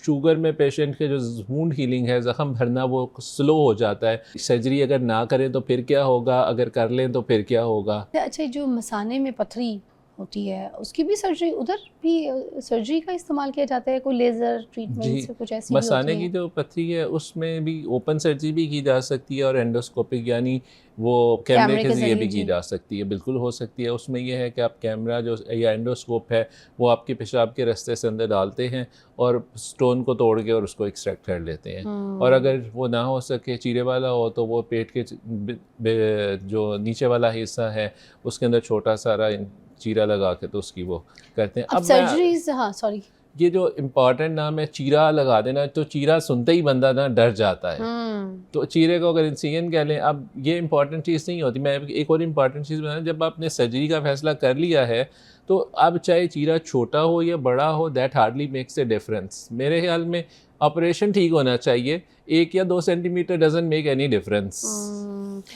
Sugar में patient के जो वुंड हीलिंग है, ज़ख़म भरना वो स्लो हो जाता है। सर्जरी अगर ना करें तो फिर क्या होगा, अगर कर लें तो फिर क्या होगा। अच्छा, जो मसाने में पथरी होती है उसकी भी सर्जरी, उधर भी सर्जरी का इस्तेमाल किया जाता है? कोई लेज़र ट्रीटमेंट जी, से कुछ ऐसी भी मसाने होती की हैं? जो पथरी है उसमें भी ओपन सर्जरी भी की जा सकती है और एंडोस्कोपिक यानी वो कैमरे कैमरे के के ज़रिए ज़रिए, भी की जी। जा सकती है, बिल्कुल हो सकती है। उसमें ये है कि आप कैमरा जो या एंडोस्कोप है वो आपके पेशाब के रास्ते से अंदर डालते हैं और स्टोन को तोड़ के और उसको एक्सट्रैक्ट कर लेते हैं। और हुँ। अगर वो ना हो सके, चीरे वाला हो, तो वो पेट के जो नीचे वाला हिस्सा है उसके अंदर छोटा सारा चीरा लगा के तो उसकी वो करते हैं। अब अब मैं सर्जरीज़, हाँ, सॉरी। ये जो इम्पॉर्टेंट नाम है, चीरा लगा देना, तो चीरा सुनते ही बंदा ना डर जाता है। हुँ। तो चीरे को अगर इंसिजन कह लें, अब ये इम्पॉर्टेंट चीज़ नहीं होती। मैं एक और इम्पॉर्टेंट चीज़ बताऊँ, जब आपने सर्जरी का फैसला कर लिया है तो अब चाहे चीरा छोटा हो या बड़ा हो, that hardly makes a difference. मेरे ख्याल में ऑपरेशन ठीक होना चाहिए, 1 या 2 centimetre doesn't make any difference.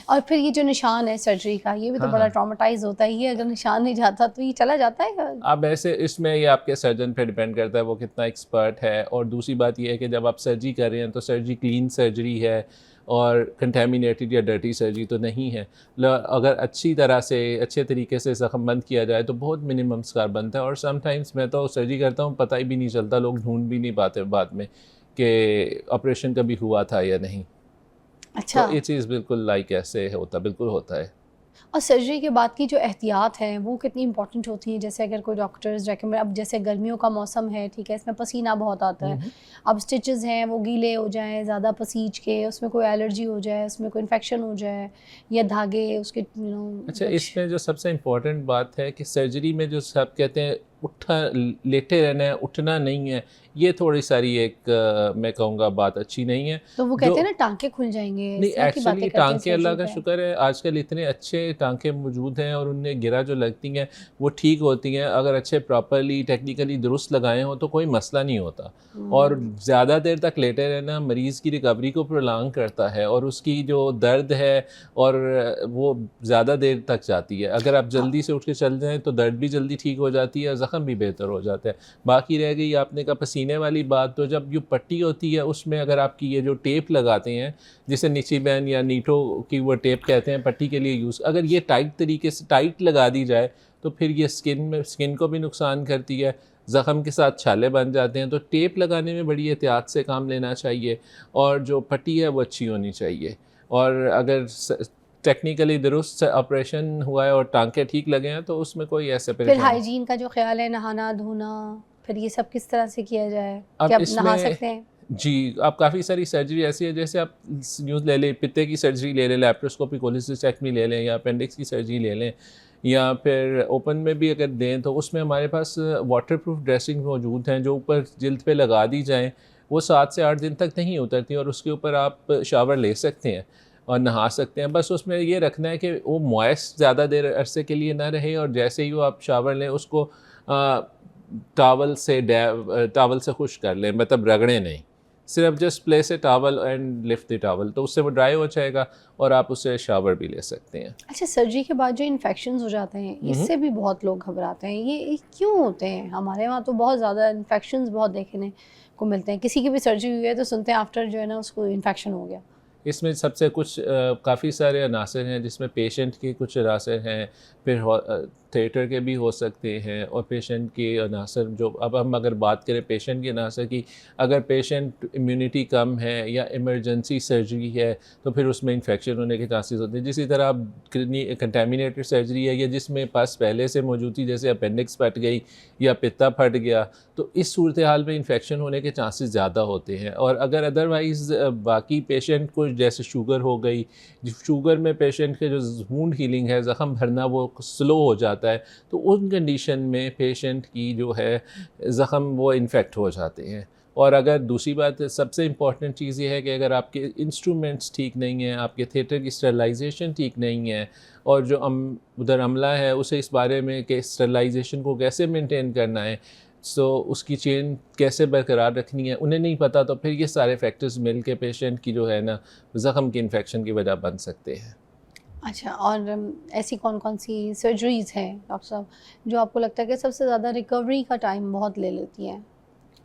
और फिर ये जो निशान है सर्जरी का, ये भी तो हाँ, बड़ा हाँ। ट्रॉमेटाइज़ होता है। ये अगर निशान नहीं जाता तो ये चला जाता है? अब ऐसे इसमें ये आपके सर्जन पे डिपेंड करता है वो कितना एक्सपर्ट है। और दूसरी बात ये है कि जब आप सर्जरी कर रहे हैं तो सर्जरी क्लीन सर्जरी है और कंटेमिनेटेड या डर्टी सर्जरी तो नहीं है। अगर अच्छी तरह से अच्छे तरीके से ज़ख्म बंद किया जाए तो बहुत मिनिमम स्कार बनता है। और समटाइम्स मैं तो सर्जरी करता हूँ, पता ही भी नहीं चलता, लोग ढूंढ भी नहीं पाते बाद में कि ऑपरेशन कभी हुआ था या नहीं। अच्छा। तो ये चीज़ बिल्कुल लाइक ऐसे होता, बिल्कुल होता है। और सर्जरी के बाद की जो एहतियात हैं वो कितनी इंपॉर्टेंट होती हैं? जैसे अगर कोई डॉक्टर्स रेकमेंड, अब जैसे गर्मियों का मौसम है, ठीक है, इसमें पसीना बहुत आता है। अब स्टिचेस हैं वो गीले हो जाएं ज़्यादा पसीज के, उसमें कोई एलर्जी हो जाए, उसमें कोई इन्फेक्शन हो जाए, या धागे उसके अच्छा, कुछ। इसमें जो सबसे इम्पोर्टेंट बात है कि सर्जरी में जो सब कहते हैं उठा लेटे रहना है, उठना नहीं है, ये थोड़ी सारी एक मैं कहूँगा बात अच्छी नहीं है। तो वो जो कहते हैं ना टांके खुल जाएंगे, नहीं, इस तरह की बातें एक्चुअली करते हैं टाँके अल्लाह सर्जरी का पे। शुक्र है आजकल इतने अच्छे टाँके मौजूद हैं और उनमें गिरा जो लगती हैं वो ठीक होती हैं। अगर अच्छे प्रॉपर्ली टेक्निकली दुरुस्त लगाए हों तो कोई मसला नहीं होता। और ज़्यादा देर तक लेटे रहना मरीज़ की रिकवरी को प्रोलॉन्ग करता है और उसकी जो दर्द है और वो ज़्यादा देर तक जाती है। अगर आप हाँ। जल्दी से उठ के चल जाएँ तो दर्द भी जल्दी ठीक हो जाती है और ज़ख़म भी बेहतर हो जाता है। बाकी रह गई आपने कहा पसीने वाली बात, तो जब जो पट्टी होती है उसमें अगर आपकी ये जो टेप लगाते हैं जिसे निची बैन या नीटो की वो टेप कहते हैं पट्टी के लिए यूज़, अगर ये टाइट तरीके से टाइट लगा दी जाए तो फिर ये स्किन को भी नुकसान करती है, ज़ख़म के साथ छाले बन जाते हैं। तो टेप लगाने में बड़ी एहतियात से काम लेना चाहिए और जो पट्टी है वो अच्छी होनी चाहिए। और अगर टेक्निकली दुरुस्त ऑपरेशन हुआ है और टाँके ठीक लगे हैं तो उसमें कोई ऐसे फिर परेशानी। हाइजीन का जो ख्याल है, नहाना धोना, फिर ये सब किस तरह से किया जाए? अब क्या आप नहा इसमें सकते हैं? जी, आप काफ़ी सारी सर्जरी ऐसी है, जैसे आप न्यूज़ ले लें, पित्ते की सर्जरी ले लें, लैप्रोस्कोपी कोलिसिस्टेक्टमी ले लें या अपेंडिक्स की सर्जरी ले लें, या फिर ओपन में भी अगर दें तो उसमें हमारे पास वाटरप्रूफ ड्रेसिंग मौजूद हैं जो ऊपर जिल्द पे लगा दी जाएँ। वो 7 से 8 दिन तक नहीं उतरती और उसके ऊपर आप शावर ले सकते हैं और नहा सकते हैं। बस उसमें ये रखना है कि वो मॉइस्ट ज़्यादा देर अरसे के लिए ना रहे और जैसे ही वो आप शावर लें उसको टॉवल से खुश कर लें, मतलब रगड़ें नहीं, सिर्फ just place a towel and lift the towel, तो उससे वो ड्राई हो जाएगा और आप उससे शावर भी ले सकते हैं। अच्छा, सर्जरी के बाद जो इन्फेक्शंस हो जाते हैं, इससे भी बहुत लोग घबराते हैं। ये क्यों होते हैं? हमारे वहाँ तो बहुत ज़्यादा इन्फेक्शंस बहुत देखने को मिलते हैं। किसी की भी सर्जरी हुई है तो सुनते हैं आफ्टर जो है ना उसको इन्फेक्शन हो गया। इसमें सबसे कुछ काफ़ी सारे अनासर हैं जिसमें पेशेंट के कुछ अनासर हैं, फिर थिएटर के भी हो सकते हैं और पेशेंट के अनासर जो, अब हम अगर बात करें पेशेंट के अनासर की, अगर पेशेंट इम्यूनिटी कम है या इमरजेंसी सर्जरी है तो फिर उसमें इन्फेक्शन होने के चांसेस होते हैं। जिसी तरह अब कंटेमिनेटेड सर्जरी है या जिसमें पस पहले से मौजूद थी, जैसे अपेंडिक्स फट गई या पित्ता फट गया, तो इस सूरत हाल में इन्फेक्शन होने के चांसेस ज़्यादा होते हैं। और अगर अदरवाइज़ बाकी पेशेंट को जैसे शुगर हो गई, शुगर में पेशेंट के जो वुंड हीलिंग है, ज़ख़म भरना वो स्लो हो जाता है, तो उन कंडीशन में पेशेंट की जो है ज़ख़म वो इन्फेक्ट हो जाते हैं। और अगर दूसरी बात सबसे इम्पॉर्टेंट चीज़ ये है कि अगर आपके इंस्ट्रूमेंट्स ठीक नहीं हैं, आपके थिएटर की स्टरलाइजेशन ठीक नहीं है और जो उधर अमला है उसे इस बारे में कि स्टरलाइजेशन को कैसे मेंटेन करना है, उसकी चेन कैसे बरकरार रखनी है, उन्हें नहीं पता, तो फिर ये सारे फैक्टर्स मिल के पेशेंट की जो है ना ज़ख़म की इन्फेक्शन की वजह बन सकते हैं। अच्छा, और ऐसी कौन-कौन सी सर्जरीज़ हैं डॉक्टर साहब जो आपको लगता है कि सबसे ज़्यादा रिकवरी का टाइम बहुत ले लेती हैं?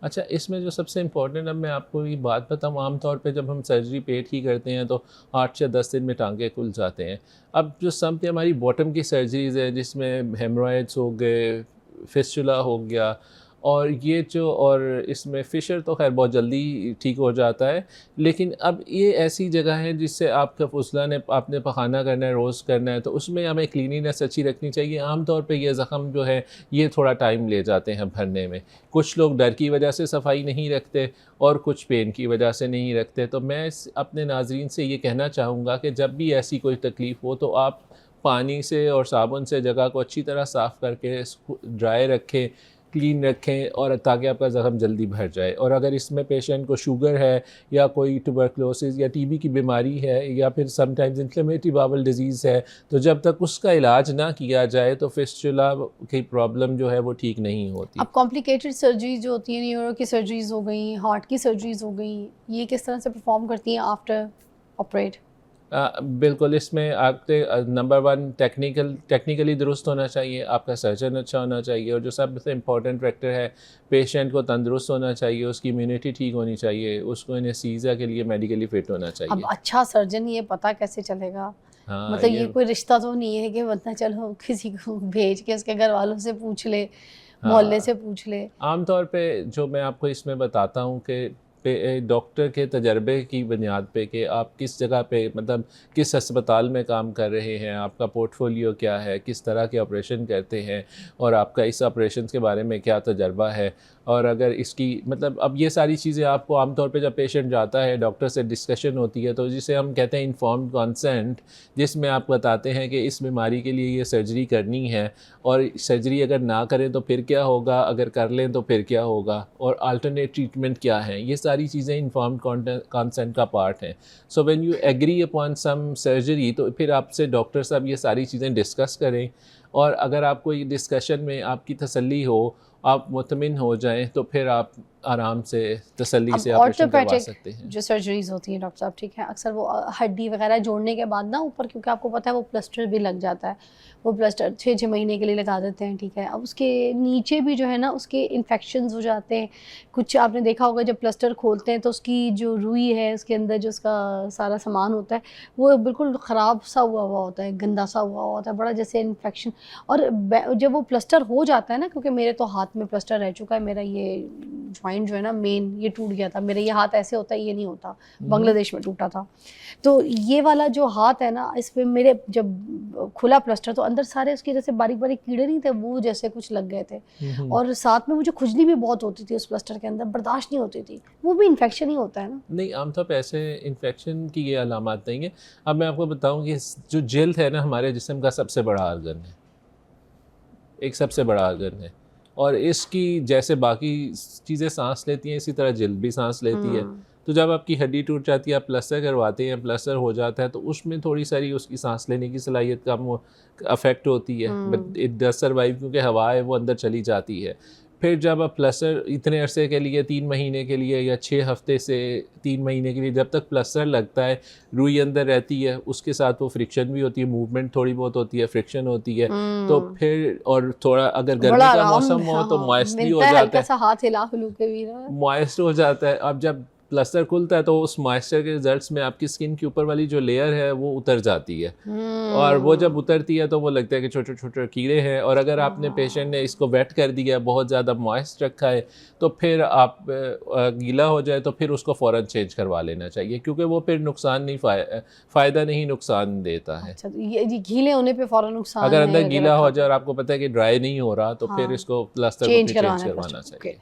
अच्छा, इसमें जो सबसे इम्पोर्टेंट, अब मैं आपको ये बात बताऊँ, आम तौर पे जब हम सर्जरी पेट की करते हैं तो 8 या 10 दिन में टाँके खुल जाते हैं। अब जो समथिंग हमारी बॉटम की सर्जरीज़ हैं जिसमें हेमरॉइड्स हो गए, फिस्टुला हो गया, और ये जो, और इसमें फिशर तो खैर बहुत जल्दी ठीक हो जाता है, लेकिन अब ये ऐसी जगह है जिससे आपका फुसला ने आपने पखाना करना है, रोज़ करना है, तो उसमें हमें क्लीनिनेस अच्छी रखनी चाहिए। आम तौर पे ये ज़ख़म जो है ये थोड़ा टाइम ले जाते हैं भरने में। कुछ लोग डर की वजह से सफाई नहीं रखते और कुछ पेन की वजह से नहीं रखते। तो मैं अपने नाजरीन से ये कहना चाहूँगा कि जब भी ऐसी कोई तकलीफ़ हो तो आप पानी से और साबुन से जगह को अच्छी तरह साफ़ करके इसको ड्राई रखें, क्लीन रखें, और ताकि आपका ज़ख़म जल्दी भर जाए। और अगर इसमें पेशेंट को शुगर है या कोई ट्यूबरकुलोसिस या टीबी की बीमारी है या फिर समटाइम्स इन्फ्लेमेटरी बाउल डिजीज़ है, तो जब तक उसका इलाज ना किया जाए तो फिस्टुला की प्रॉब्लम जो है वो ठीक नहीं होती। अब कॉम्प्लिकेटेड सर्जरी जो होती है, न्यूरो की सर्जरीज हो गई, हार्ट की सर्जरीज हो गई, ये किस तरह से परफॉर्म करती हैं आफ्टर ऑपरेट? बिल्कुल, इसमें आपके नंबर 1 टेक्निकली दुरुस्त होना चाहिए, आपका सर्जन अच्छा होना चाहिए, और जो सबसे इम्पोर्टेंट फैक्टर है, पेशेंट को तंदुरुस्त होना चाहिए, उसकी इम्यूनिटी ठीक होनी चाहिए, उसको एनेस्थीसिया के लिए मेडिकली फ़िट होना चाहिए। अब अच्छा सर्जन ये पता कैसे चलेगा? हाँ, मतलब ये कोई रिश्ता तो नहीं है कि बंदा चलो किसी को भेज के उसके घर वालों से पूछ ले, मोहल्ले हाँ, से पूछ ले। आम तौर पे जो मैं आपको इसमें बताता हूँ कि डॉक्टर के तजर्बे की बुनियाद पे कि आप किस जगह पे, मतलब किस अस्पताल में काम कर रहे हैं, आपका पोर्टफोलियो क्या है, किस तरह के ऑपरेशन करते हैं, और आपका इस ऑपरेशन के बारे में क्या तजर्बा है, और अगर इसकी, मतलब अब ये सारी चीज़ें आपको आम तौर पे जब पेशेंट जाता है डॉक्टर से डिस्कशन होती है, तो जिसे हम कहते हैं इन्फॉर्म्ड कंसेंट, जिसमें आप बताते हैं कि इस बीमारी के लिए ये सर्जरी करनी है, और सर्जरी अगर ना करें तो फिर क्या होगा, अगर कर लें तो फिर क्या होगा, और अल्टरनेट ट्रीटमेंट क्या है, ये सारी चीज़ें इन्फॉर्म्ड कंसेंट का पार्ट हैं। So when you agree upon some surgery, तो फिर आपसे डॉक्टर साहब ये सारी चीज़ें डिस्कस करें, और अगर आपको ये डिस्कशन में आपकी तसल्ली हो, आप मुतमिन हो जाएं, तो फिर आप आराम से तसल्ली से ऑपरेशन करवा सकते हैं। जो सर्जरीज होती हैं डॉक्टर साहब, ठीक है, अक्सर वो हड्डी वगैरह जोड़ने के बाद ना ऊपर, क्योंकि आपको पता है वो प्लास्टर भी लग जाता है, वो प्लास्टर 6-6 महीने के लिए लगा देते हैं, ठीक है। अब उसके नीचे भी जो है ना उसके इन्फेक्शंस हो जाते हैं। कुछ आपने देखा होगा जब प्लास्टर खोलते हैं तो उसकी जो रुई है, उसके अंदर जो उसका सारा सामान होता है वो बिल्कुल ख़राब सा हुआ होता है, गंदा सा हुआ होता है, बड़ा जैसे इन्फेक्शन। और जब वो प्लास्टर हो जाता है ना, क्योंकि मेरे तो हाथ में प्लास्टर रह चुका है, मेरा ये जॉइंट जो है ना मेन, ये टूट गया था मेरा, ये हाथ ऐसे होता है, ये नहीं होता, बांग्लादेश में टूटा था। तो ये वाला जो हाथ है ना, इस पे मेरे जब खुला प्लास्टर तो अंदर सारे उसके जैसे बारीक बारीक कीड़े नहीं थे, वो जैसे कुछ लग गए थे, और साथ में मुझे खुजली भी बहुत होती थी उस प्लास्टर के अंदर, बर्दाश्त नहीं होती थी। वो भी इन्फेक्शन ही होता है ना? नहीं, आमतौर पर ऐसे इन्फेक्शन की ये अलामत नहीं है। अब मैं आपको बताऊं कि जो जल्द है ना, हमारे जिस्म का सबसे बड़ा आर्गन है, एक सबसे बड़ा आर्गन है, और इसकी जैसे बाकी चीज़ें सांस लेती हैं, इसी तरह जल्द भी सांस लेती है। तो जब आपकी हड्डी टूट जाती है, आप प्लास्टर करवाते हैं, प्लास्टर हो जाता है, तो उसमें थोड़ी सारी उसकी सांस लेने की सलाहियत कम अफेक्ट होती है, बट इट डज सर्वाइव, क्योंकि हवा है वो अंदर चली जाती है। फिर जब आप प्लास्टर इतने अरसे के लिए, 3 महीने के लिए या 6 हफ्ते से 3 महीने के लिए, जब तक प्लास्टर लगता है, रुई अंदर रहती है, उसके साथ वो फ्रिक्शन भी होती है, मूवमेंट थोड़ी बहुत होती है, फ्रिक्शन होती है, तो फिर, और थोड़ा अगर गर्मी का मौसम हो तो मॉइस्ट भी हो जाता है, हाथ हिला हुलू के भी ना मॉइस्ट हो जाता है। अब जब प्लास्टर खुलता है तो उस मॉइस्चर के रिजल्ट्स में आपकी स्किन के ऊपर वाली जो लेयर है वो उतर जाती है, और वो जब उतरती है तो वो लगता है कि छोटे छोटे कीड़े हैं। और अगर आपने पेशेंट ने इसको वेट कर दिया, बहुत ज़्यादा मॉइस्ट रखा है, तो फिर आप गीला हो जाए तो फिर उसको फ़ौरन चेंज करवा लेना चाहिए, क्योंकि वो फिर नुकसान नहीं, फ़ायदा नहीं, नुकसान देता है। अच्छा, तो ये गीले होने पे फ़ौरन नुकसान अगर अंदर गीला हो जाए और आपको पता है कि ड्राई नहीं हो रहा, तो फिर इसको प्लास्टर को चेंज करवाना चाहिए।